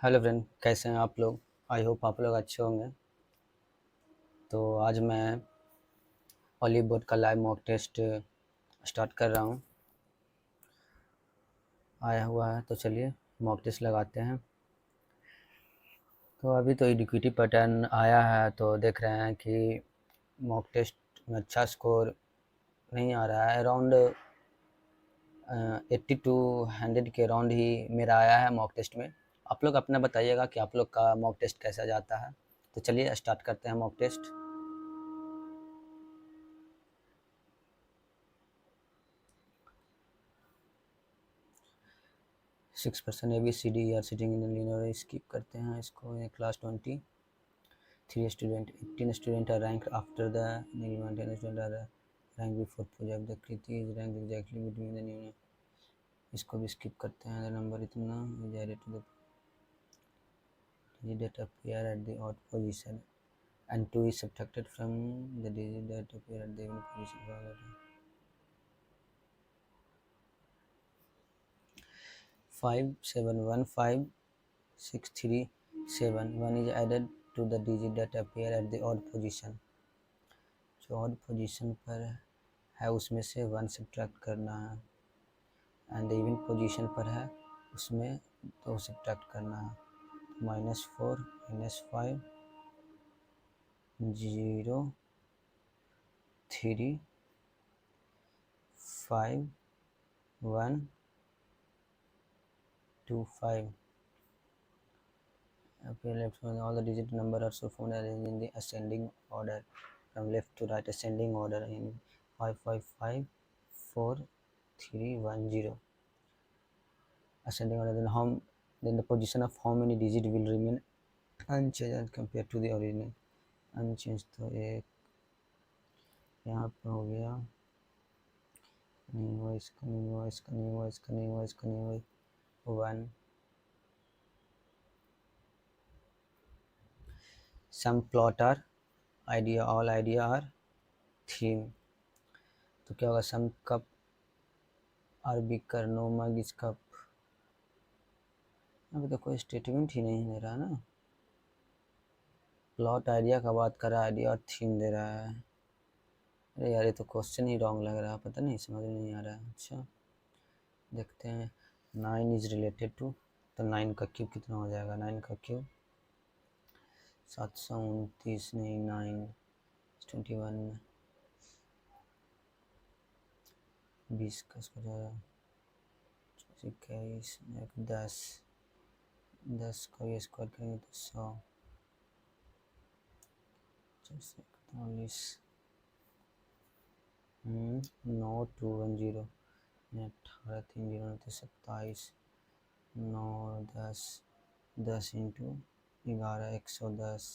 Hello friend, कैसे हैं आप लोग। आई होप आप लोग अच्छे होंगे। तो आज मैं हॉली बोर्ड का लाइव मॉक टेस्ट स्टार्ट कर रहा हूं। आया हुआ है तो चलिए मॉक टेस्ट लगाते हैं। तो अभी तो इडिक्विटी पैटर्न आया है तो देख रहे हैं कि मॉक टेस्ट में अच्छा स्कोर नहीं आ रहा है। अराउंड 80 टू 100 के अराउंड ही मेरा आया है मॉक टेस्ट में। आप लोग अपना बताइएगा कि आप लोग का मॉक टेस्ट कैसा जाता है। तो चलिए स्टार्ट करते हैं mock test. 6% ABCD are sitting in linear skip करते हैं इसको। Class 20 3 student 18 student are rank after the 10 student are rank before project the Kriti is rank exactly between the new. इसको भी स्किप करते हैं। द नंबर इतना is added to the digit that appear at the odd position and 2 is subtracted from the digit that appear at the even position. 5 7 1 5 6 3 7 1 is added to the digit that appear at the odd position। जो odd position पर है उसमें से 1 subtract करना है and even position पर है उसमें 2 सब्ट्रैक्ट करना है। -4 -5 0 3 5 1 2 5। Appear left when all the digit number are so found arranged in the ascending order from left to right, ascending order in 5 5 5 4 3 1 0 ascending order। Then the position of how many digit will remain unchanged compared to the original। Unchanged तो एक यहाँ पर हो गया, नहीं हुआ, इसका नहीं हुआ, इसका नहीं हुआ, इसका नहीं हुआ, इसका नहीं हुआ। 1 some plot are idea all idea are theme. तो क्या होगा, some cup are beaker no mug is cup. अभी तो कोई स्टेटमेंट ही नहीं दे रहा ना। प्लॉट आइडिया का बात कर रहा है, आइडिया और थीम दे रहा है। अरे यार ये तो क्वेश्चन ही रॉन्ग लग रहा है, पता नहीं, समझ में नहीं आ रहा है। अच्छा देखते हैं। 9 इज रिलेटेड टू, तो 9 का क्यूब कितना हो जाएगा। 9 का क्यूब 729 नहीं, 9 21 20 का हो जाएगा 21 10 10 का ये स्क्वायर करेंगे तो 100 441 9 2 1 0 18 3 0 27 9 10 10 इंटू 11 110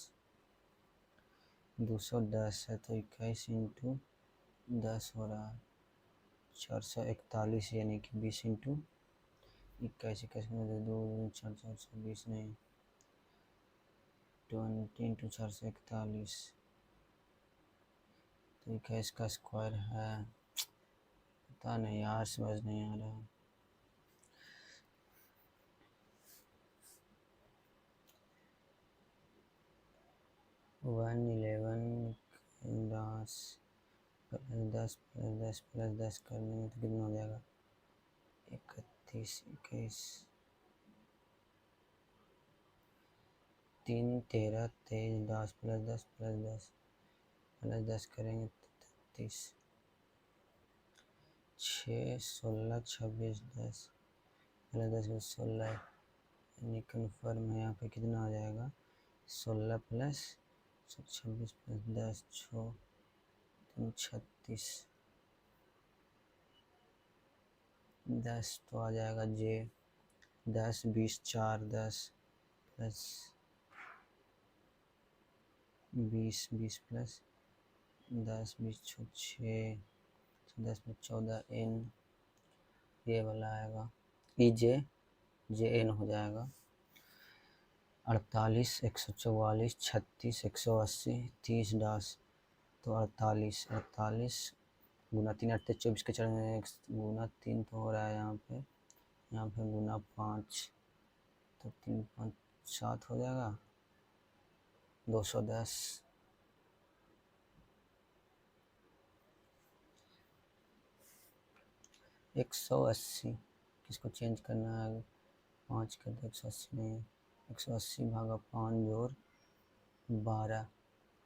210 है तो 21 इंटू 10 हो रहा है 441 यानी कि 20 इंटू 21 21 में 2 4 420 नहीं 20 इंटू 441 तो 21 का स्क्वायर है। पता नहीं यार, समझ नहीं आ रहा। वन 11 10 10 10 करने में तो कितना हो जाएगा 31 21 3 13 23 10 10 10 करेंगे तो 33 6 16 26 10 10 में 16 यानी कन्फर्म है। यहाँ पे कितना आ जाएगा 16 प्लस 26 प्लस 10 6 36 10 तो आ जाएगा जे 10 20 4 10 प्लस 20 20 प्लस 10 20 6 10 में 14 एन ये वाला आएगा ई जे एन हो जाएगा 48 144 36 180 30 10 तो 48 गुना 3 8 24 के चढ़ में गुना 3 तो हो रहा है यहाँ पे गुना 5 तो 3 5 7 हो जाएगा, 210। 180 किसको चेंज करना है, 5 कर दो, 180 नहीं, 180 भागा 5 जोड़ 12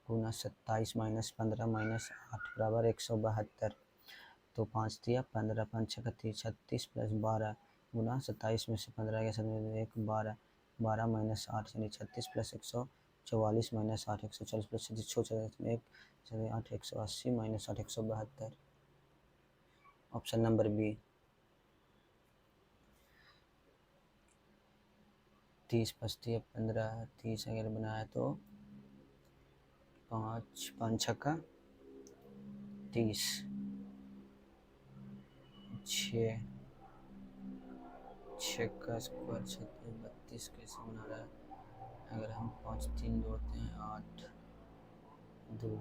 गुना 27 माइनस 15 माइनस 8 बराबर 172। तो 5 दिया 15, 5 छः 36 प्लस 12 गुना 27 में से 15 गया 1 12, 12 माइनस 8 यानी 36 प्लस 144 माइनस 8 140 प्लस 36 में 1 8 180 माइनस 8 172। Option number B. 30 पचती है 15, 30 अगर बनाया तो 5 5 छक्का 30, 6 का स्क्वायर 36 कैसे बना रहा है, अगर हम 5 3 जोड़ते हैं 8 2,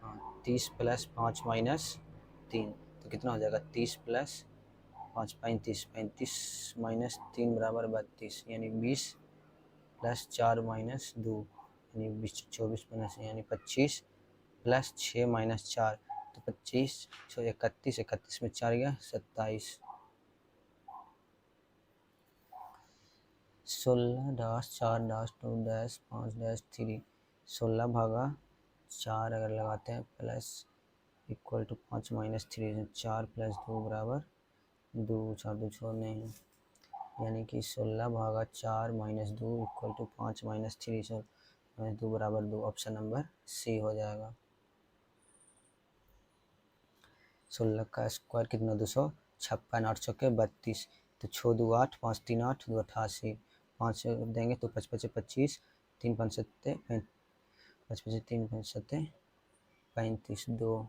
हाँ 30 प्लस 5 माइनस 3 तो कितना हो जाएगा, 30 प्लस 5 35, 35 माइनस 3 बराबर 32 यानी 20 प्लस 4 माइनस 2 यानी 20 24 माइनस यानी 25 प्लस 6 माइनस 4 तो 25 31, 31 में 4 गया 27। 16 डैश 4 डैश 2 डैश 5 डैश 3, 16 भागा 4 अगर लगाते हैं plus equal to 5 minus 3, 4 plus 2 बराबर 2, 4 2 छोड़ नहीं, यानी कि 16 भागा 4 minus 2 equal to 5 minus 3 minus 2 बराबर 2। ऑप्शन नंबर सी हो जाएगा। 16 का स्क्वायर कितना, 256, 8 चौके 32, तो 6 2 8, 5 3 8, 2 88, 5 देंगे तो 5 5 25, 3 5 7 5 5 3 5 7 35, 2।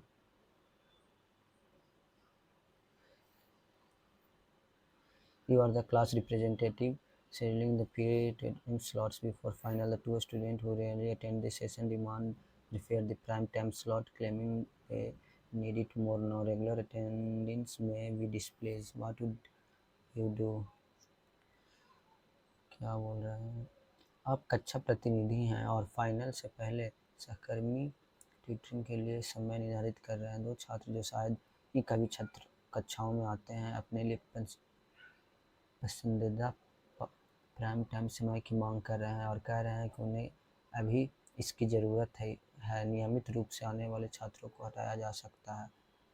You are the class representative scheduling the period in slots before final. The two students who rarely attend the session demand refer the prime time slot, claiming they need it more now. Regular attendance may be displeased. What would you do? क्या बोल रहे हैं, आप कक्षा प्रतिनिधि हैं और final से पहले सहकर्मी ट्यूटरिंग के लिए समय निर्धारित कर रहे हैं। दो छात्र जो शायद ही कभी छात्र कक्षाओं में आते हैं अपने लिए पसंदीदा प्राइम टाइम समय की मांग कर रहे हैं और कह रहे हैं कि उन्हें अभी इसकी ज़रूरत है। नियमित रूप से आने वाले छात्रों को हटाया जा सकता है।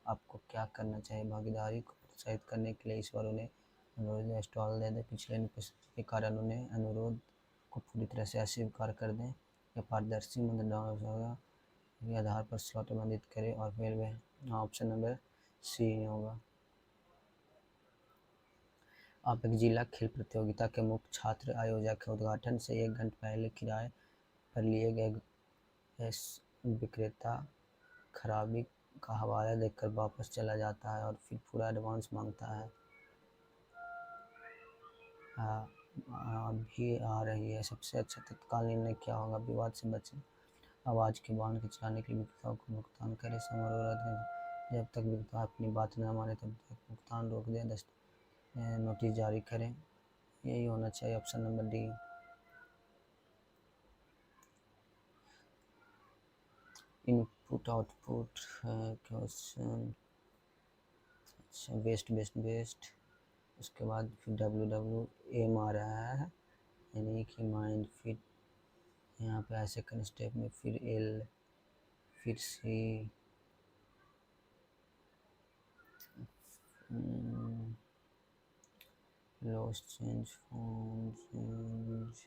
आपको क्या करना चाहिए, भागीदारी को प्रोत्साहित करने के लिए इस बार उन्हें अनुरोध स्टॉल दे दें, पिछले अनुपस्थिति के कारण उन्हें अनुरोध को पूरी तरह से अस्वीकार कर दें, या पारदर्शी मतदान के आधार पर स्लॉट प्रबंधित करें और फिर वह। ऑप्शन नंबर सी होगा। आप एक जिला खेल प्रतियोगिता के मुख्य छात्र आयोजक हैं। उद्घाटन से 1 घंटे पहले किराए पर लिए गए गैस विक्रेता खराबी का हवाला देकर वापस चला जाता है और फिर पूरा एडवांस मांगता है। अभी आ रही है। सबसे अच्छा तत्काल निर्णय क्या होगा, विवाद से बचें, आवाज़ के वाहन के चलाने के लिए विक्रेताओं को भुगतान करें, समारोह रद्द करें, जब तक विक्रेता अपनी बात न माने तब तक भुगतान रोक दें, नोटिस जारी करें। यही होना चाहिए। Option number D. Input output question, अच्छा बेस्ट बेस्ट बेस्ट, उसके बाद फिर WWM आ रहा है यानी कि माइंड, फिर यहाँ पे ऐसे सेकंड स्टेप में फिर L, फिर C, loss change form change,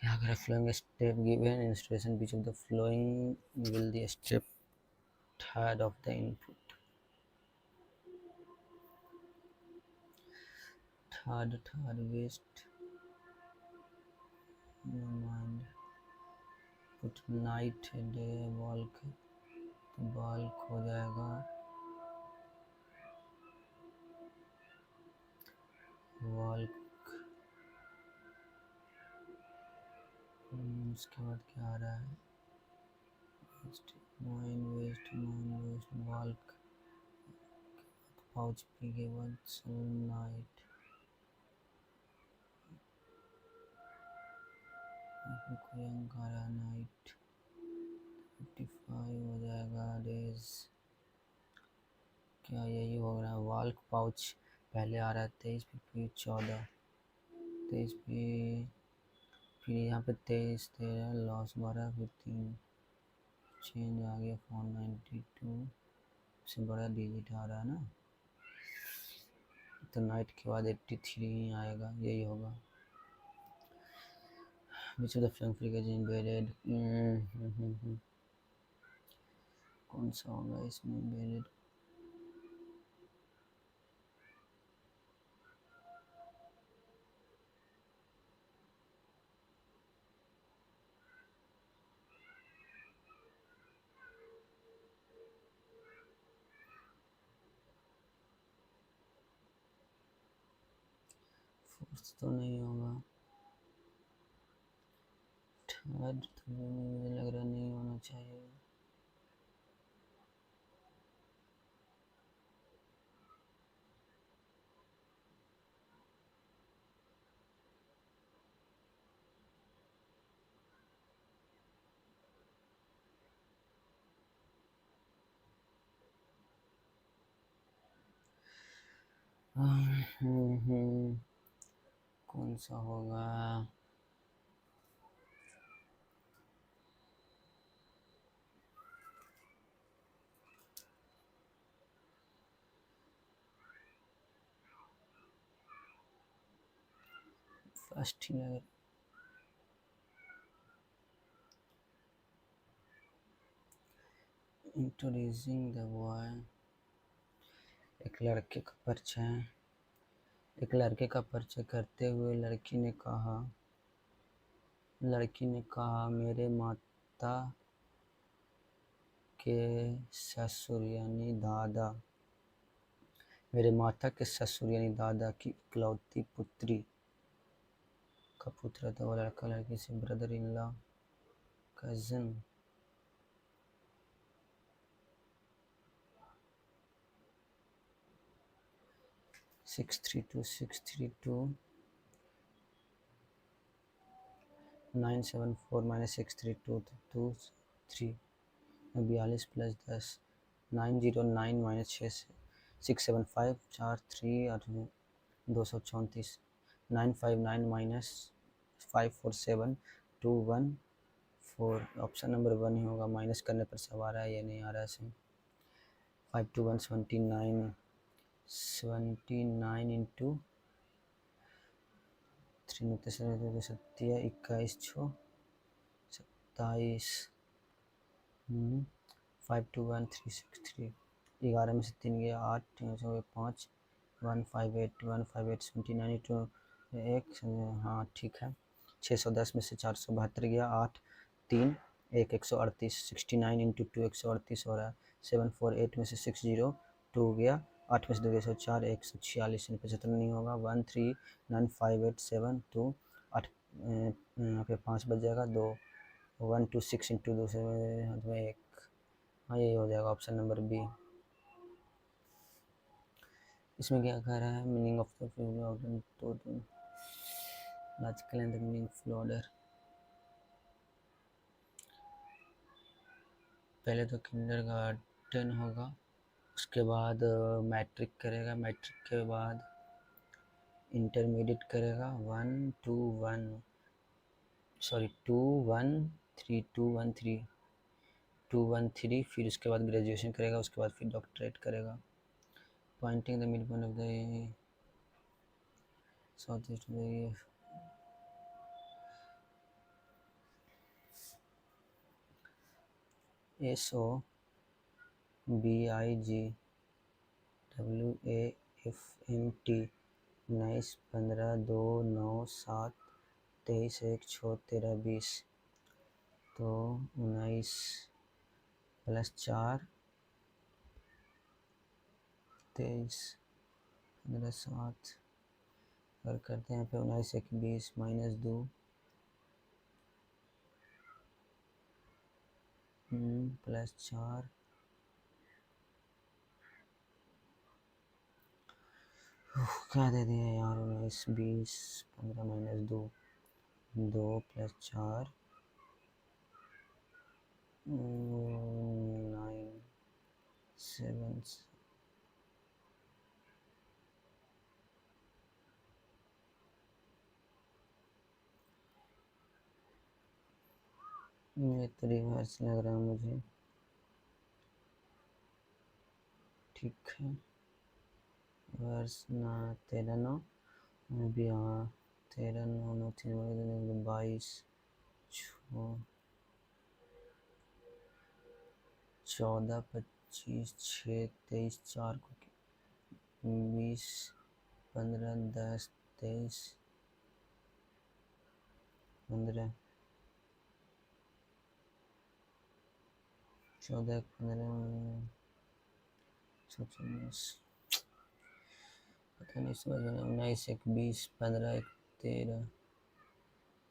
क्या करें, following step given instruction which of the following will the step third of the input, third west mind, put night day walk, तो वॉल्क हो जाएगा walk. उसके बाद क्या आ रहा है, mine west walk, pouch P के बाद नाइट, अंकारा नाइट 55 हो जाएगा डेज, क्या यही हो रहा है। वाल्क पाउच पहले आ रहा है 23, फिर 14, 23 फिर यहाँ पे 23, 13 लॉस 12, फिर 3 चेंज आ गया 492 से बड़ा डिजिट आ रहा है ना, तो नाइट के बाद 83 ही आएगा, यही होगा। Which of the flank frigate embedded, कौन सा होगा इसमें एम्बेडेड। फोर्थ तो नहीं होगा, थर्ड तो मुझे लग रहा नहीं होना चाहिए। कौन सा होगा। फर्स्ट ही लग, इंट्रोड्यूसिंग द बॉय, एक लड़के का परिचय, एक लड़के का परिचय करते हुए लड़की ने कहा मेरे माता के ससुर यानी दादा, मेरे माता के ससुर यानी दादा की इकलौती पुत्री का पुत्र था। वो लड़का लड़की से brother in law, cousin, six three two 974 minus 632 42 plus 10 909 minus 675 4 3 8 234 959 minus 547 214, option number 1 ही होगा। माइनस करने पर सब आ रहा है, ये नहीं आ रहा है सही। 521 79 इंटू 3 सत्या 21 छो 27 521363, 11 में से 3 गया 8, 5 158 79 टू 1, हाँ ठीक है। 610 में से 472 गया 8 3 1 138, 69 इंटू 2 138 हो रहा है। 748 में से 602 गया 8 में से 2 104 146, 75 नहीं होगा। 1395872 8 यहाँ पे 5 बच जाएगा 2 126 इंटू 2 से 1, हाँ यही हो जाएगा ऑप्शन नंबर बी। इसमें क्या कह रहा है, मीनिंग ऑफ द तो लॉजिकल एंड मीनिंगफुल ऑर्डर। पहले तो किंडरगार्टन होगा, उसके बाद मैट्रिक करेगा, मैट्रिक के बाद इंटरमीडिएट करेगा 1 2 1 सॉरी 2 1 3 2 1 3 2 1 3, फिर उसके बाद ग्रेजुएशन करेगा, उसके बाद फिर डॉक्टरेट करेगा। Poynting the mid point of the south east SO BIG WAFMT 19 15 2 9 7 23 1 6 13 20, तो 19 प्लस 4 23 15 7, अगर करते हैं फिर 19 1 20 माइनस 2 प्लस 4 क्या दे दिया यार। 19 20 15 माइनस 2 2 + 4 9 7 ये तो रिवर्स लग रहा है मुझे। ठीक है, रिवर्स ना 13 9 भी, हाँ 13 9 9 3 22 14 25 6 23 4 को 20 15 10 23 15 14 15 पता नहीं समझ में 19 1 20 15 1 13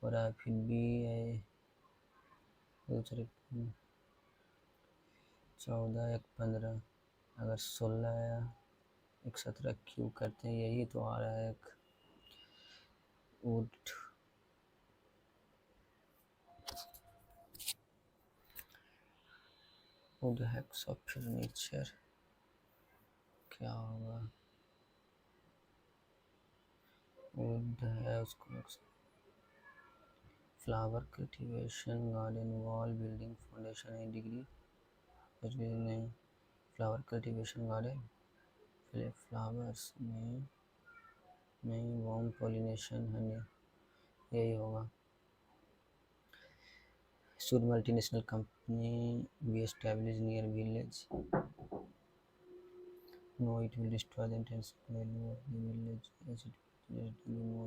और फिर भी है दूसरे 14 1 15 अगर 16 या 1 17 क्यों करते हैं, यही तो आ रहा है एक वुड हैक्स ऑफ फर्नीचर क्या होगा। वुड है उसको flower cultivation garden wall building foundation है डिग्री कुछ भी नहीं। फ्लावर कल्टीवेशन गार्डन फ्लावर्स में नहीं, वॉर्म पॉलिनेशन हनी यही होगा। Should multinational company be established near village? No, it will destroy the intrinsic value of the village as it will be more.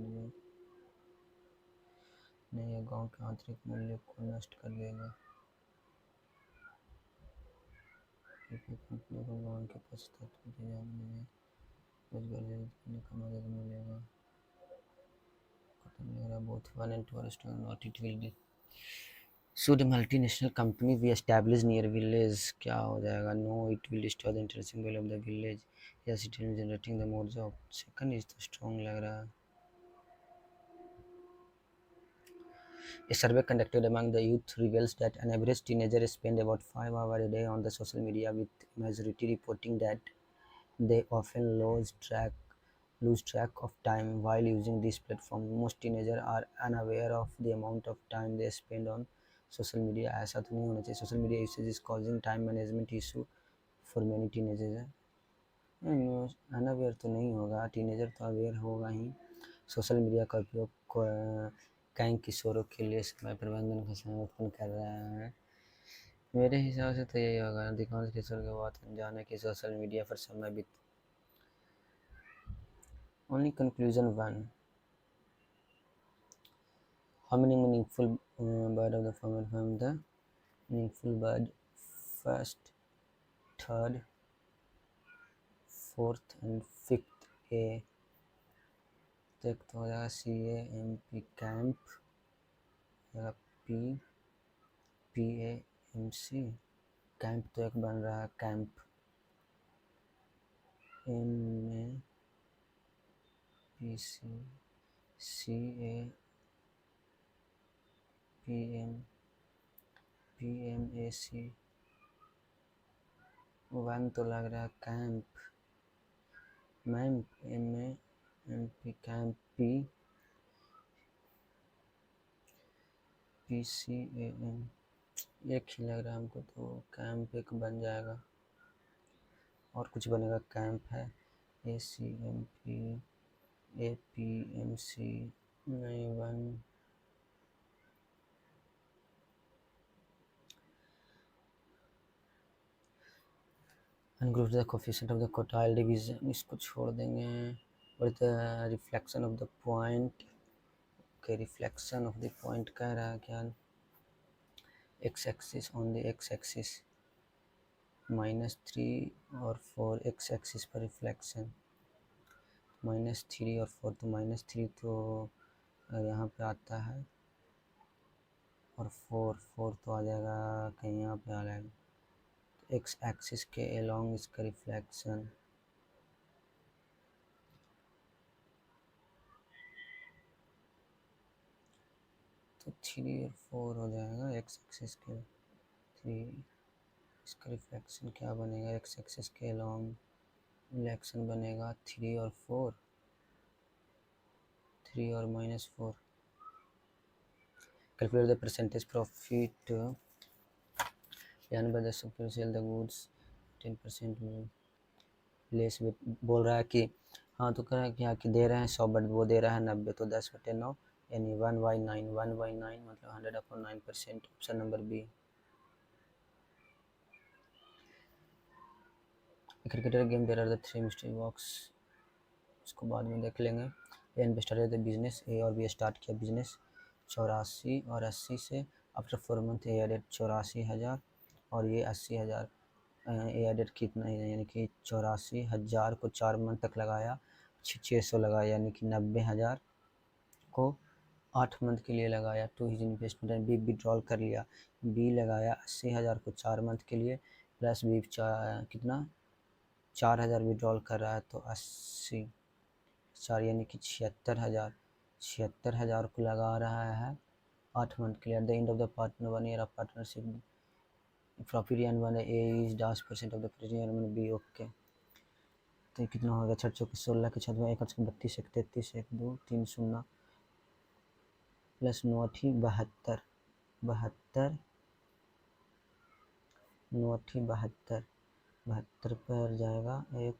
नहीं, यह गांव के आंतरिक मूल्य को नष्ट कर देगा। कंपनी को गांव के पास तत्व दिए जाने में रोजगार देने का मदद मिलेगा। खत्म लग रहा both one and two are strong, not it will be. Should a multinational company be established near village? क्या हो जाएगा? No, it will destroy the intrinsic value of the village. Yes, it will generating the more job. Second is तो strong लग रहा है। A survey conducted among the youth reveals that an average teenager spends about 5 hours a day on the social media, with majority reporting that they often lose track of time while using this platform. Most teenagers are unaware of the amount of time they spend on social media. ऐसा तो नहीं होना चाहिए। Social media usage is causing time management issue for many teenagers है। Unaware तो नहीं होगा, teenager तो अवेयर होगा ही। सोशल मीडिया का उपयोग कई किशोरों के लिए समय प्रबंधन का समय उत्पन्न कर रहा है। मेरे हिसाब से तो यही होगा। अधिकांश किशोर के बात अनजान है कि सोशल मीडिया पर समय बीत। Only conclusion 1 How many meaningful bird of the farmer from the meaningful bird first, third, fourth and fifth A तो एक तो हो जाएगा CAMP कैंप, PAMC कैंप तो एक बन रहा है कैंप MAPC PMAC 1 तो लग रहा है camp ma'am MAMP camp PCAM एक ही लग रहा है हमको, तो कैंप एक बन जाएगा और कुछ बनेगा। कैंप है ACMP APMC नहीं one group the coefficient of the quartile division, इसको छोड़ देंगे। और the reflection of the point के reflection of the point कह रहा है क्या, x axis on the x axis -3 और 4 x axis पर रिफ्लेक्शन -3 और 4 तो -3 तो यहाँ पे आता है और 4 तो आ जाएगा कहीं यहाँ पे आ जाएगा। तो एक्स एक्सिस के एलोंग इसका रिफ्लेक्शन तो 3 और 4 हो जाएगा एक्स एक्सिस के 3, इसका रिफ्लेक्शन क्या बनेगा एक्स एक्सिस के अलॉन्ग, रिफ्लेक्शन बनेगा 3 और 4, 3 और -4। कैलकुलेट द परसेंटेज प्रॉफिट यानी by the super sell the goods 10% में लेस बोल रहा है कि हाँ तो कह क्या कि दे रहे हैं 100 बट वो दे रहा है 90, तो 10/9 यानी 1/9, 1/9 मतलब 100/9%, option number B. Cricketer game there are the 3 mystery box, इसको बाद में देख लेंगे। A investor the business, A और बी स्टार्ट किया बिजनेस 84 और 80 से, आफ्टर 4 मंथ ए एडेड 84,000 और ये 80,000, ए एडेड कितना है यानी कि 84,000 को 4 मंथ तक लगाया, 600 लगाया यानी कि 90,000 को 8 मंथ के लिए लगाया। To his investment and B withdrawal कर लिया, बी लगाया 80,000 को 4 मंथ के लिए, प्लस बी कितना 4,000 विड्रॉल कर रहा है तो 80 4 यानी कि 76,000 को लगा रहा है 8 मंथ के लिए। At the end of the partner 1 year of partnership profit and one A is 10% of the premium B. Okay तो कितना होगा 6 चौके 16 के 6 1 32 1 33 1 2 3 0 प्लस 9 72 72 9 72 72 पर जाएगा 1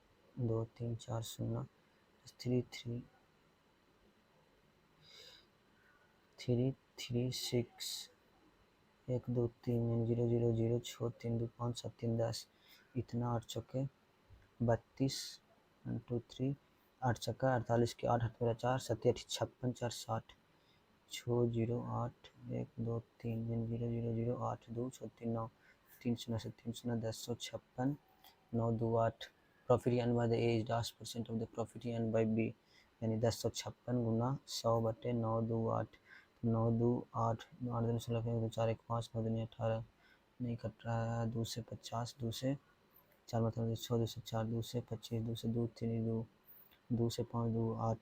2 3 4 0 3 3 3 3 6 1 2 3 0 0 0 6 3 2 5 7 3 10 इतना 8 चौके 32 1 2 3 8 चक्का 48 के 8 8 4 7 8 56 4 60 6 0 8 1 2 3 0 0 0 8 2 6 3 9 3 0 से 3 0 10 156 9 2 8 profit and by the A is 10% of the profit and by B यानी 1056 गुना 100/9 2 8 9 2 8 8 2 16 2 4 1 5 9 2 18 नहीं कट रहा है 2 से 50 2 से 4 मतलब 6 2 से 4 2 से 25 2 से 2 3 2 2 से 5 2 8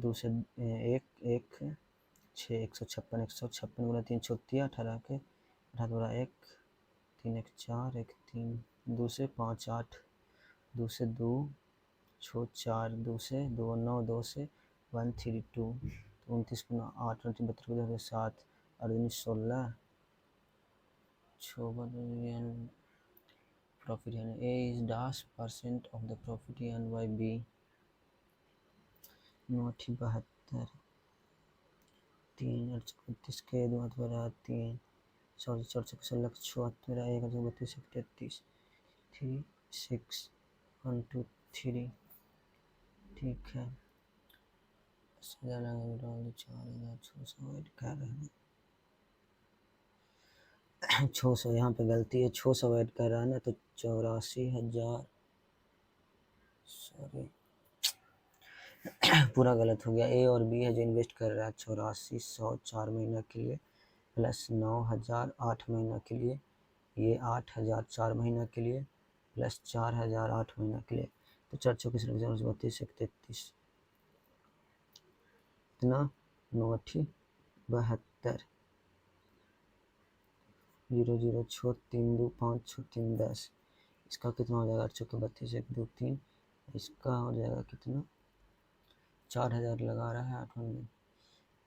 2 से 1 1 6 156 गुना 3 36 18 के 18 गुना 1 3 1 4 1 3 2 से 5 8 2 से 2 6 4 2 से 2 9 2 से 1 3 2 29 गुना 8 29 32 गुना 7 और 16 6 profit and A is 10% of the profit and by B 9 72 3 38 के 2 3 सॉरी 16 76 1 32 33 3 6 1 2 3 ठीक है 4,600 ऐड कर रहे हैं 600 यहाँ पे गलती है 600 ऐड कर रहा है ना तो 84,000 सॉरी पूरा गलत हो गया। ए और बी है जो इन्वेस्ट कर रहा है 84,100 4 महीना के लिए प्लस 9,000 8 महीना के लिए, ये 8,000 4 महीना के लिए प्लस 4,000 8 महीना के लिए, तो 4 चौके 32 33 इतना 9 72 0 0 6 3 2 5 6 3 10 इसका कितना हो जाएगा 8 चौके 32 1 2 3 इसका हो जाएगा कितना 4,000 लगा रहा है 8 महीने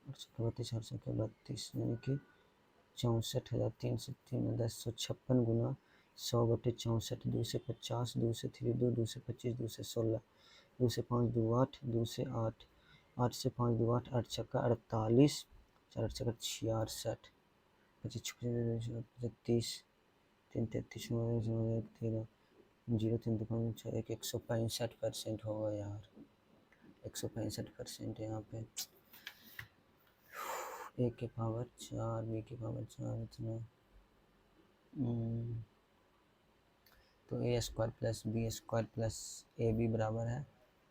8 चौके 32 8 चौके 32 यानी कि 64,303 1056 गुना 100/64 2 से 50 2 से 3 2 2 से 25 2 से 16 2 से 5 2 8 2 से 8 8 से 5 2 8 8 छक्का 48 4 8 छक्का 66 25 36 3 33 13 0 3 5 1 165% होगा यार 165% यहाँ पे ए के पावर 4 बी के पावर 4 इतना तो a square plus b square plus a b बराबर है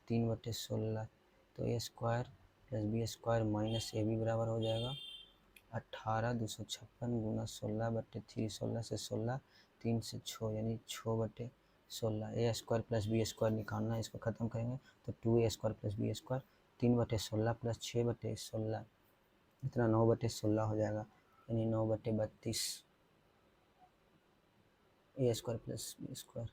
3/16 तो a square plus b square minus a b बराबर हो जाएगा 18,256 गुना 16/3 16 से 16 3 से 6 यानी 6/16 a square plus b square निकालना है इसको ख़त्म करेंगे तो 2 a square plus b square 3/16 plus 6/16 इतना 9/16 हो जाएगा, यानी 9/32 a square plus b square.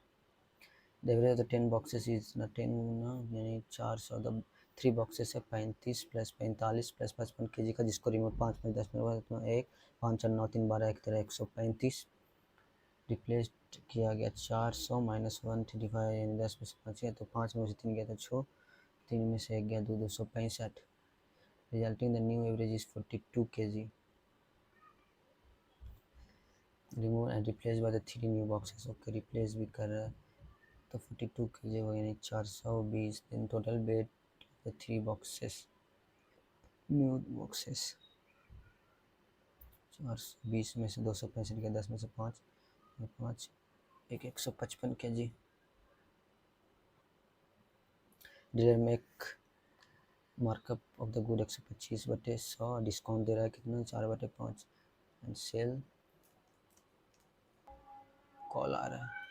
The average of the 10 boxes is ना 10 गुना यानी 400, द 3 बॉक्सेस है 35 प्लस 45 प्लस 55 के जी का, जिसको रिमूव 5 5 10 में 1 5 4 9 3 12 एक तरह 135 रिप्लेस किया गया। 400 माइनस 135 यानी 10 में से 5 गया तो 5 में से 3 गया तो 6, 3 में से 1 गया 2, 265 resulting the new average is 42 kg। Remove and replace by the 3 new boxes. Okay, replace भी कर रहा है तो 42 kg हो यानी 420 दिन total weight the 3 boxes new boxes. 420 में से 265 गया, 10 में से 5 5 एक 155 kg। Dealer make markup of the good 125/100 discount दे रहा है कितना 4/5 एंड सेल कॉल आ रहा है।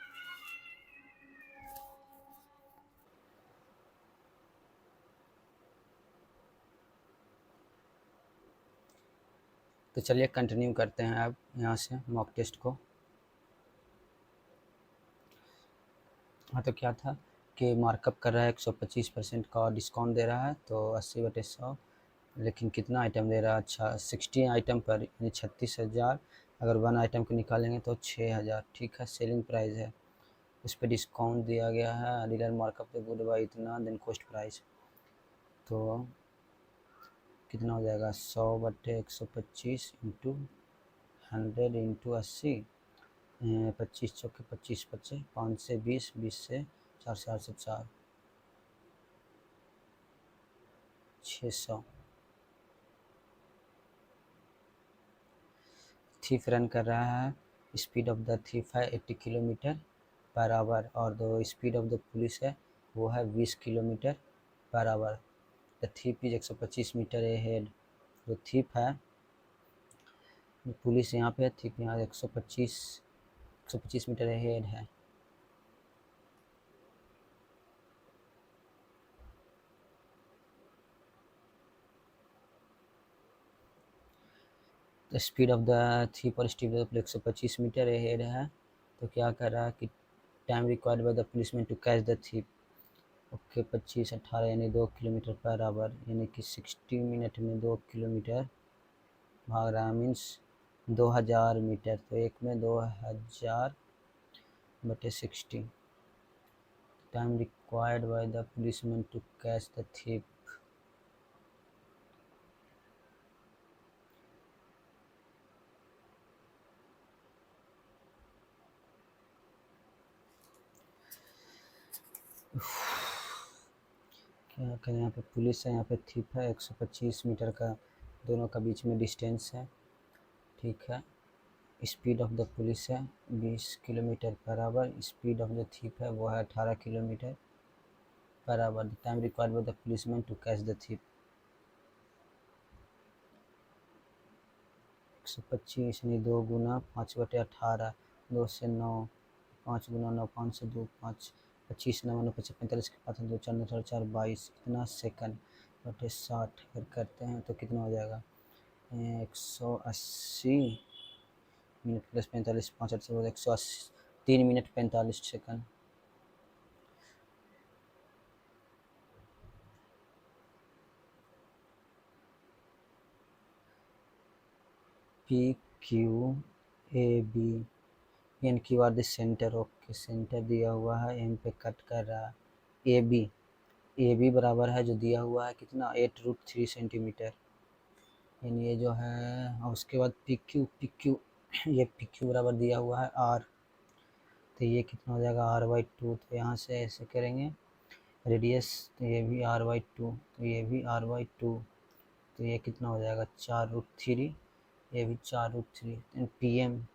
तो चलिए कंटिन्यू करते हैं अब यहाँ से मॉक टेस्ट को। हाँ, तो क्या था कि मार्कअप कर रहा है 125% का डिस्काउंट दे रहा है तो 80/100, लेकिन कितना आइटम दे रहा है, अच्छा 60 आइटम पर यानी 36,000, अगर 1 आइटम को निकालेंगे तो 6,000। ठीक है, सेलिंग प्राइस है, उस पर डिस्काउंट दिया गया है। Dealer markup the good by इतना देन कॉस्ट प्राइस, तो कितना हो जाएगा 100/125 इंटू 100 इंटू 80, 25 चौके 25 बचे, 5 से 20, 20 से 4 से 8 से 4, 600। थीफ रन कर रहा है, स्पीड ऑफ द थीफ है 80 किलोमीटर पर आवर और जो स्पीड ऑफ द पुलिस है वो है 20 kilometre per hour. The thief is 125 metre ahead. जो थीफ है, पुलिस यहाँ पे, थीफ यहाँ 125 मीटर ए हेड है। The speed of the thief और speed of 125 metre ahead है, तो क्या कर रहा है कि time required by the policeman to catch the thief. Okay, 25 18 यानी 2 किलोमीटर पर आवर, यानी कि 60 मिनट में 2 किलोमीटर भाग रहा है, मीन्स 2000 मीटर, तो एक में 2000/60। Time required by the policeman to catch the thief. क्या करें, यहाँ पे पुलिस है, यहाँ पे थीफ है, 125 मीटर का दोनों का बीच में डिस्टेंस है। ठीक है, स्पीड ऑफ द पुलिस है 20 kilometre per hour, speed of the thief है वो है 18 kilometre per hour. The time required by the policeman to catch the thief. 125 यानी 2 गुना 5/18, 2 से 9, 5 गुना 9, 5 से 2, 5, 25 9 9 25 45 के 5 2 4 9 4 4 22, कितना सेकंड बटे 60 अगर करते हैं तो कितना हो जाएगा 180 मिनट प्लस 45, 5 8 से 180, 3 minute 45 second. P Q A B, N Q R the centre. Okay, centre दिया हुआ है, एम पे कट कर रहा है। ए बी बराबर है जो दिया हुआ है कितना 8√3 सेंटीमीटर, यानी ये जो है, और उसके बाद पी क्यू ये पी क्यू बराबर दिया हुआ है आर, तो ये कितना हो जाएगा r/2, तो यहाँ से ऐसे करेंगे रेडियस, तो ये भी r/2, तो ये भी r/2, तो ये कितना हो जाएगा 4√3, ये भी 4√3। पी एम,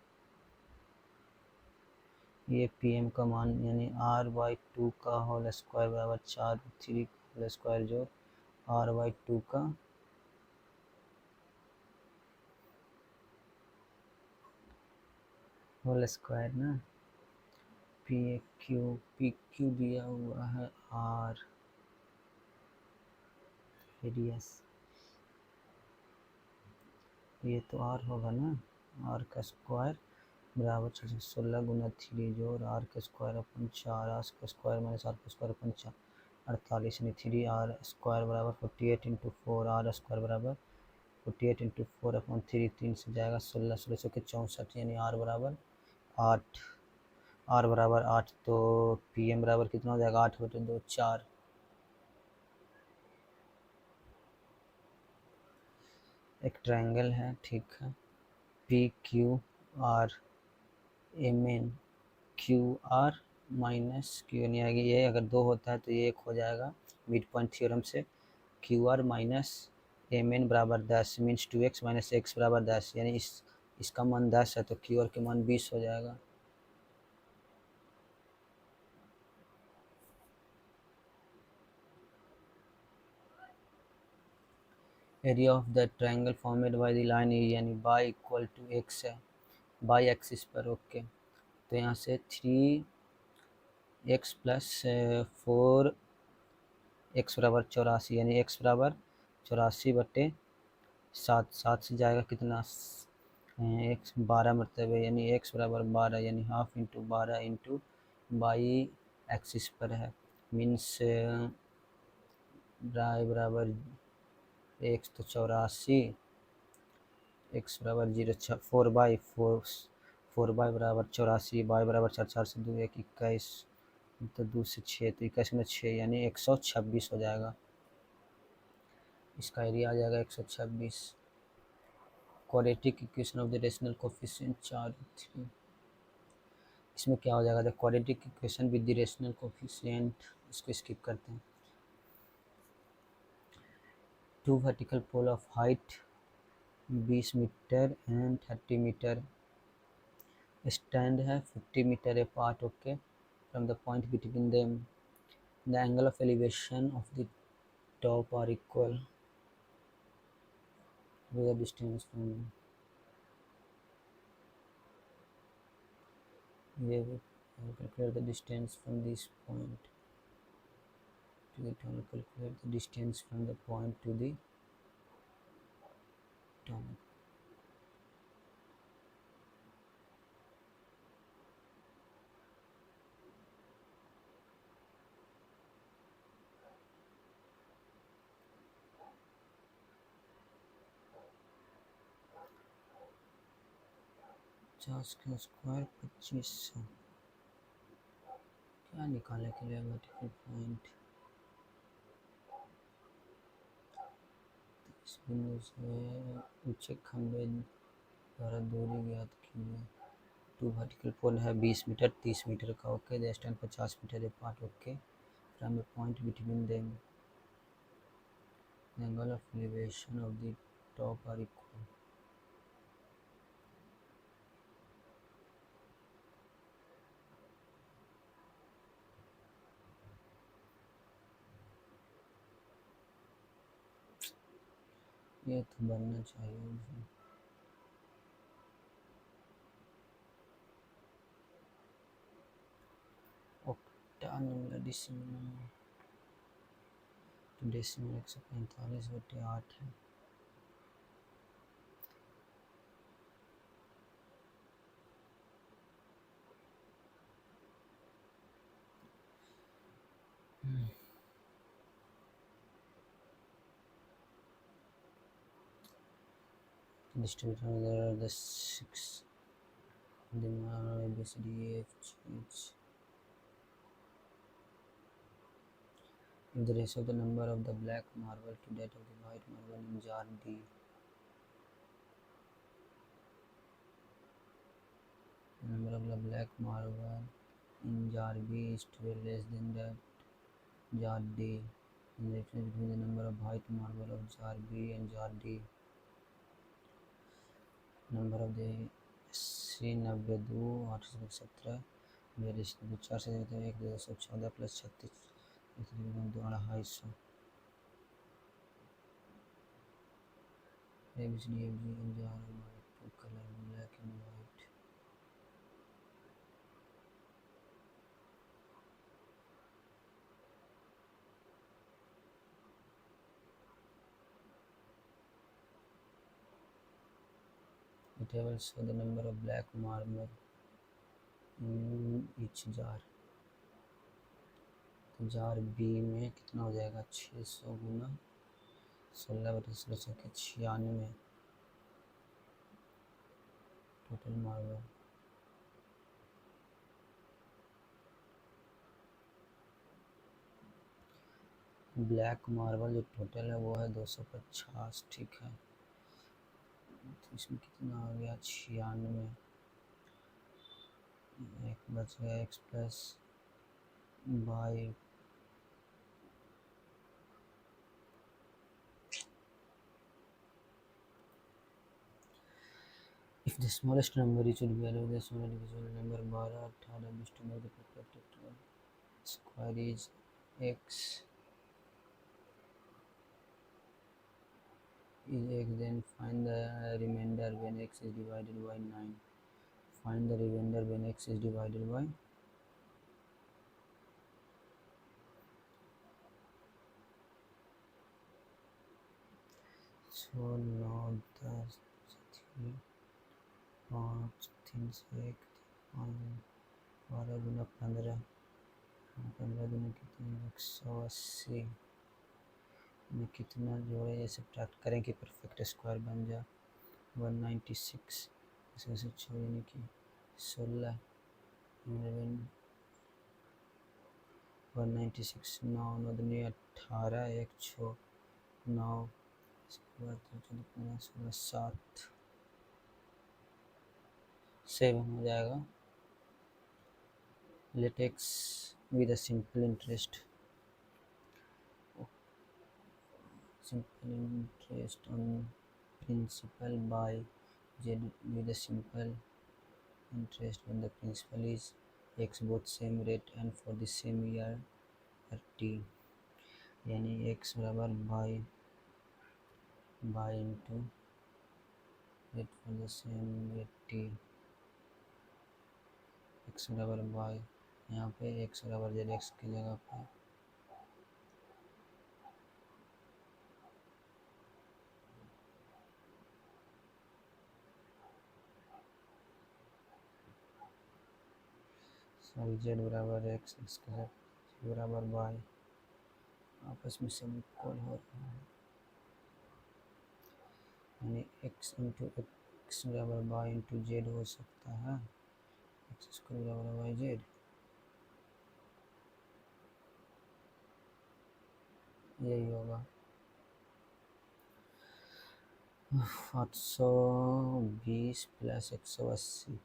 ये पी एम का मान यानी r/2 का होल स्क्वायर बराबर 4√3 होल स्क्वायर जो r/2 का होल स्क्वायर ना। पी क्यू दिया हुआ है आर, रेडियस ये तो आर होगा ना, आर का स्क्वायर बराबर 16 गुना 3 जोड़ आर का स्क्वायर अपन 4 आर का स्क्वायर माइनस आर का स्क्वायर अपन 48 यानी 3 आर स्क्वायर बराबर 48 इंटू 4 आर स्क्वायर बराबर 48 इंटू 4 अपन 3 3 से जाएगा 16 16 सौ के 64 यानी आर बराबर 8, आर बराबर 8 तो पी एम बराबर कितना हो जाएगा 8/2 4। एक ट्रायंगल है, ठीक है, P Q R M N Q R minus Q नहीं आएगी, ये अगर 2 होता है तो ये 1 हो जाएगा मिड पॉइंट थ्योरम से। Q R minus M N बराबर 10 मीन्स 2x माइनस एक्स बराबर 10 यानी इसका मान 10 है तो क्यू आर के मान 20 हो जाएगा। Area of the triangle formed by the line A यानी बाई इक्वल टू एक्स है, बाई एक्सिस पर, ओके। तो यहाँ से 3x प्लस 4 एक्स बराबर 84 यानी एक्स बराबर 84/7, 7 से जाएगा कितना एक्स 12 मतलब है यानी एक्स बराबर 12 यानी half into 12 into by axis पर है मीन्स बराबर एक्स तो 84, एक्स बराबर 0 4 बाई बराबर 84 बाई बराबर 4 से 2 1 21 तो 2 से 6 तो 21 में 6 यानी 126 हो जाएगा, इसका एरिया आ जाएगा 126। Quadratic equation of the rational coefficient 4 3, इसमें क्या हो जाएगा the quadratic equation with the rational coefficient, इसको स्किप करते हैं। 2 vertical pole of height 20 metre and 30 metre stand है 50 metre apart, okay, from the point between them the angle of elevation of the top are equal with the distance from we will calculate the distance from this point to the top, calculate the distance from the point to the top। पचास का square 2500, क्या निकालने के लिए vertical point इस बिंदु से ऊंचे खंभे द्वारा दूरी ज्ञात कीजिए। 2 वर्टिकल पोल है 20 मीटर 30 मीटर का, okay, the stand 50 metre apart, okay, from the point between them the angle of elevation of the top are equal. ये तो बनना चाहिए, ऑक्टानोमियल डेसिमल 145/8 है। Distributor the 6 the ABCDEFGH. If the ratio of the number of the black marble to that of the white marble in jar D, the number of the black marble in jar B is 12 less than that jar D, and the difference between the number of white marble of jar B and jar D, number of the 80 92 817 42 4 से 1 214 plus 36 250 ABCDFG jar two colour black and white. table show the number of black marble in each jar. तो jar B में कितना हो जाएगा 600 गुना 16/16 के 96 total marble. Black marble जो total है वो है 250, ठीक है। तो इसमें कितना आ गया 96, एक बच गया x plus by if the smallest number is value the smallest divisible number 12 18 20 to make the perfect square is x then find the remainder when x is divided by 9. Find the remainder when x is divided by so 9 10 3 5 3 से 1 12 गुना 15 दूनी कितनी 180 में कितना जोड़े ये subtract करें कि perfect square बन जाए 196 इसमें से यानी कि 16 196 9 9 दूनी 18 1 6 9 इसके बाद 7 7 हो जाएगा। Let x with a simple interest on principal by z with a simple interest when the principal is x both same rate and for the same year t, यानी x बराबर by into rate for the same rate t, x बराबर by यहाँ पे x बराबर z x की जगह पे sorry z बराबर x इसके साथ बराबर y आपस में सब इक्वल हो रहा है, यानी x इंटू एक्स बराबर y इंटू जेड हो सकता है, एक्स स्क्वायर बराबर वाई जेड, यही होगा। 820 प्लस 180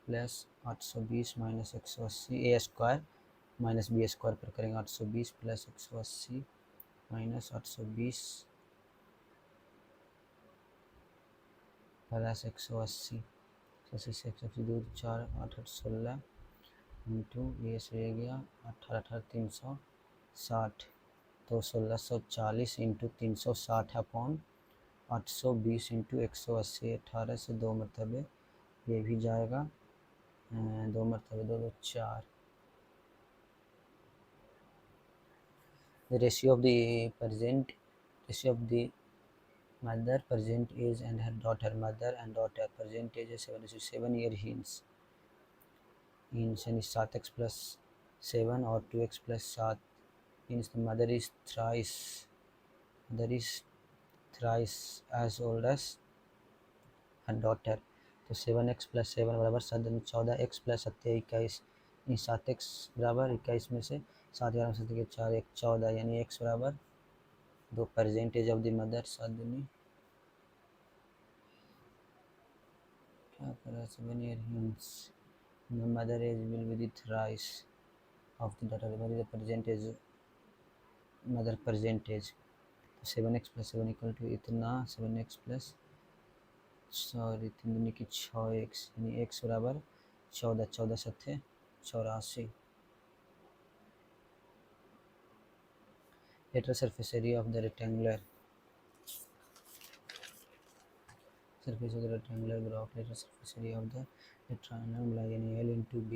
प्लस 820 माइनस 180 ए स्क्वायर माइनस बी स्क्वायर पर करेंगे 820 प्लस 180 माइनस 820 प्लस 180 2 4 8 8 16 इंटू ये से गया 18 18 360 तो 1640 इंटू 360 अपॉन 820 इंटू 180 18 से 2 मरतबे ये भी जाएगा 2 मरतबे 2 2 4। The ratio of the mother present age and her daughter mother and daughter present age is 7 year hints यानी 7x plus 7 और 2x plus 7 means the mother is thrice as old as her daughter। तो 7x plus 7 बराबर 14 x plus 7 21 इन 7x बराबर 21 में से 7 11 7 के 4 1 14 यानी x बराबर 2 परसेंटेज ऑफ द मदर 7 दूनी क्या करा 7 year hints the mother age will be the thrice of the daughter what is the percentage mother percentage 7x plus 7 equal to इतना 7x plus सॉरी 3 दूनी की 6x यानी x बराबर 14 14 7 84। Later surface area of the rectangular graph later surface area of the triangle यानी L into B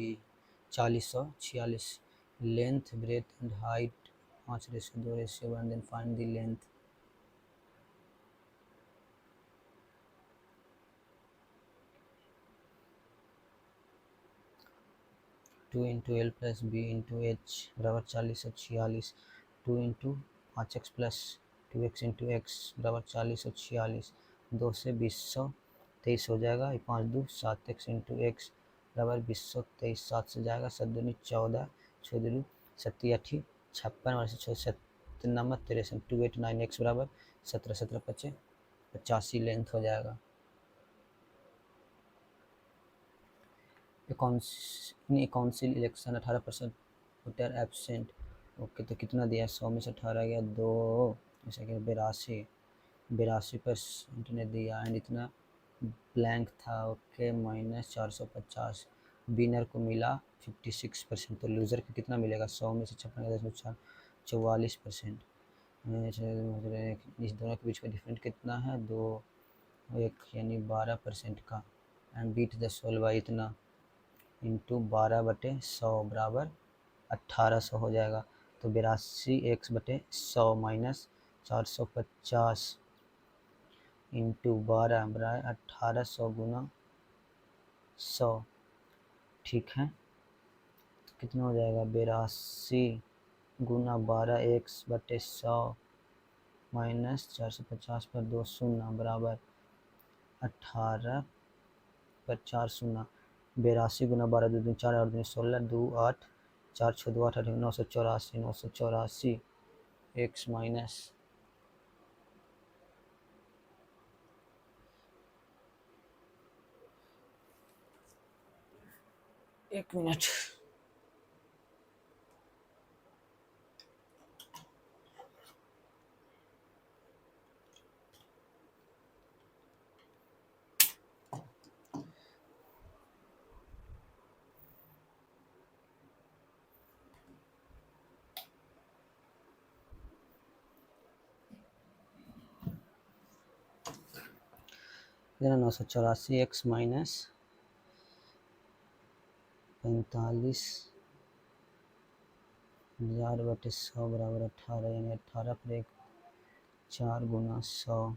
4046 length breadth and height 5:2:1 then find the length two into L plus B into H बराबर 40 और 46, 2 into 5x plus 2x into x बराबर 40 और 46, 2 से 2023 हो जाएगा, 5 2 7x into x बराबर 2023, 7 से जाएगा 7 दूनी 14, 6 दूनी 7 8 56 और 6 97 63, 289x बराबर 17 17 25 85 लेंथ हो जाएगा। Council election 18% voter absent. Okay, तो कितना दिया? 100 में से 18 गया 2, ऐसा क्या 82% ने दिया, एंड इतना ब्लैंक था। Okay, minus 450। विनर को मिला 56%, तो लूज़र को कितना मिलेगा? 100 में से 56 44%। इस दोनों के बीच का डिफरेंट कितना है? 2 1 यानी 12% का। And beat the sole by इतना इंटू 12/100 बराबर 1800 हो जाएगा। तो 82x/100 माइनस 450 इंटू 12 बराबर 1800 गुना 100। ठीक है, तो कितना हो जाएगा? 82 गुना 12x/100 माइनस 450 पर 2 शून्य बराबर 18 पर 4 शून्य। 82 गुना 12 2 4 8 2 16 2 8 4 6 2 8 8 984 x माइनस 1 मिनट। देना 984 x माइनस 45,000/100 बराबर 18, यानी 18 पर 1 4 गुना 100।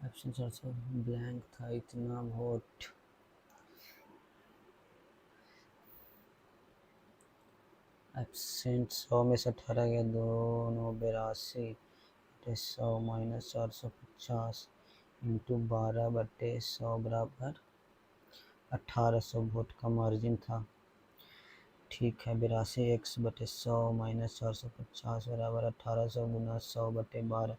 ऑप्शन 400 ब्लैंक था, इतना वोट। एब्सेंट 100 में से 18 गया 2 9 82 100 माइनस 450 इंटू 12/100 बराबर 1800 वोट का मार्जिन था। ठीक है, 82x/100 माइनस 450 बराबर 1800 गुना 100/12।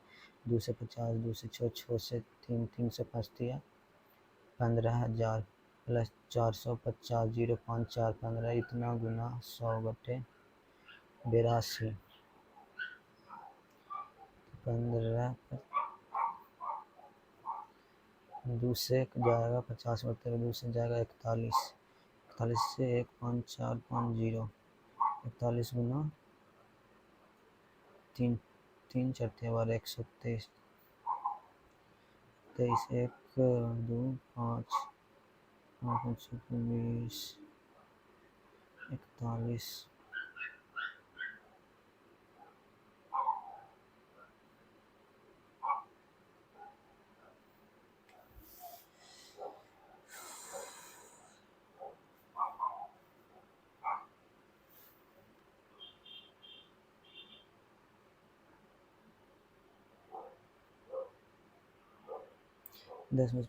2 से 50, 2 से 6 6 से 3 3 से 5 दिया 15,000 प्लस 450 054 15 इतना गुना 100/82। 15 2 से जाएगा 50 बटे 2 से जाएगा 41, 41 से 15450 41 गुना 3 3 4 12 123 23 1 2 5 5 20 41। दस में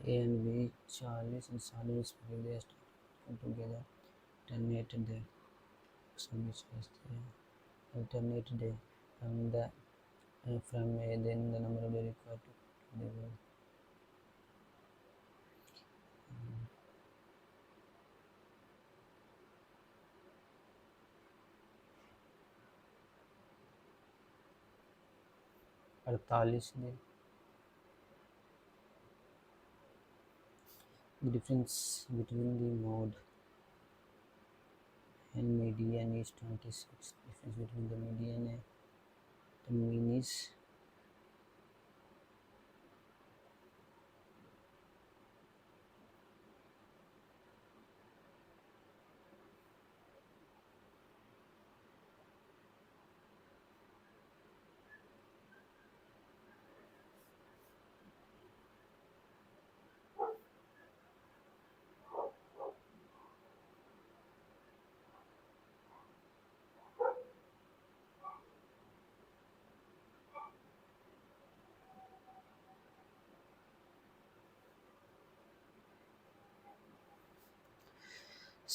A and B 40 and 40 they come together alternate day, alternate day from the from A, then the number of day required to they will 48 दिन The difference between the mode and median is 26. Difference between the median and the mean is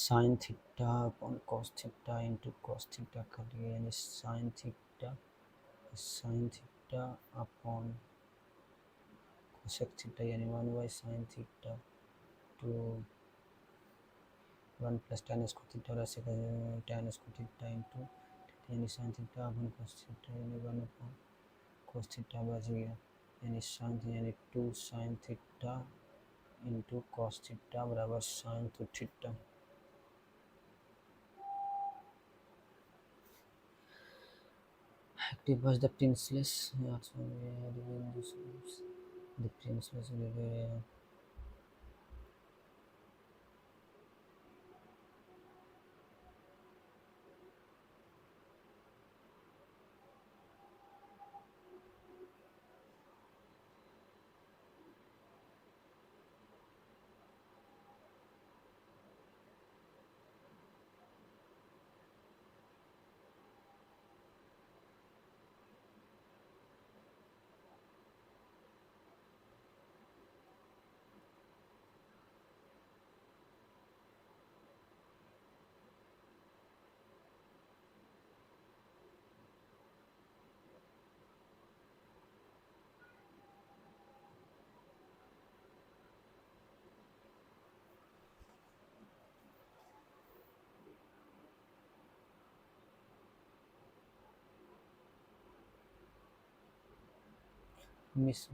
sin theta upon cos theta into cos theta कर लिए यानी sin theta upon cosec theta यानी 1 by sin theta to 1 plus tan square theta और ऐसे tan square theta into यानी sin theta upon cos theta यानी 1 upon cos theta बच गया यानी sin यानी 2 sin theta into cos theta बराबर sin to theta. Activate the princeless. The princeless. Miss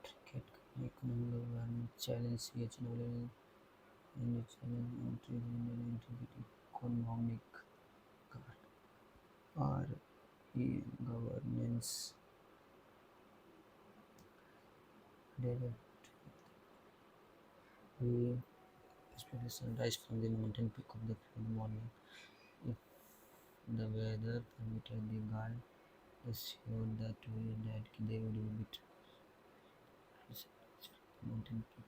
cricket economic challenge CHW and challenge entry economic R E governance direct we expect sunrise from the mountain peak of the morning. If the weather permitted, the guide assured the tourists that they would be mountain peak.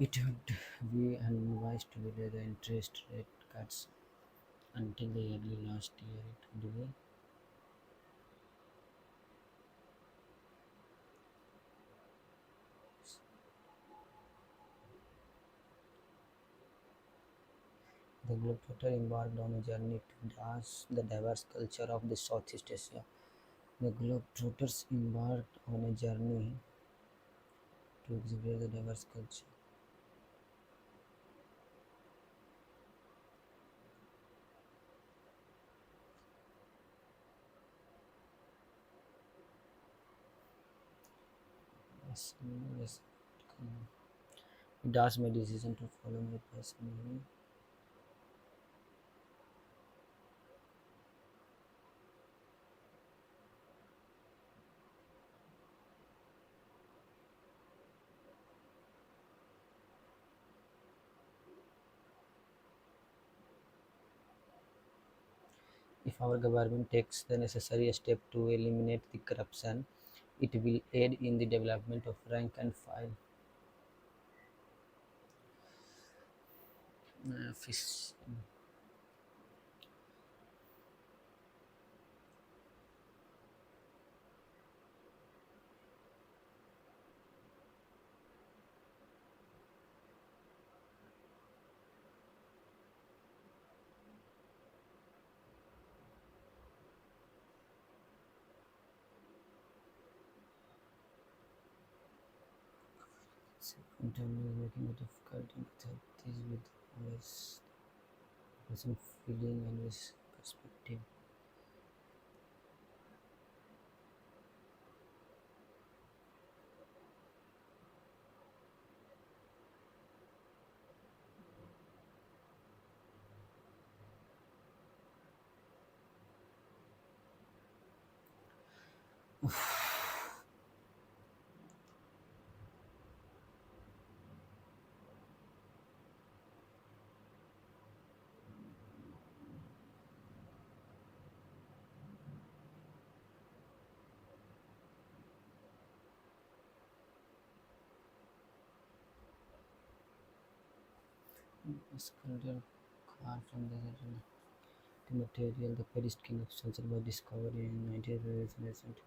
It would be unwise to delay the interest rate cuts until the early last year. It would be the Globetrotter embarked on a journey to grasp the diverse culture of the Southeast Asia. The Globetrotters embarked on a journey to explore the diverse culture. Yes, yes. It asked my decision to follow my passion. If our government takes the necessary step to eliminate the corruption, it will aid in the development of rank and file fish. Internally making it difficult to empathize with others' person feeling and his perspective. Sculptor carved from the material, the Paris King of Sulphur was discovered in 1950.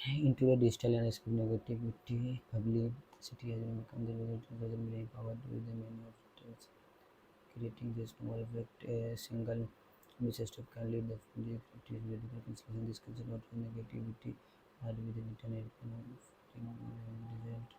Into the digital landscape, negativity, publicity has become the result of the being powered with the many of it, creating this more effect. A single misstep can lead the radical cancellation. This concept not negativity, but with the internet result.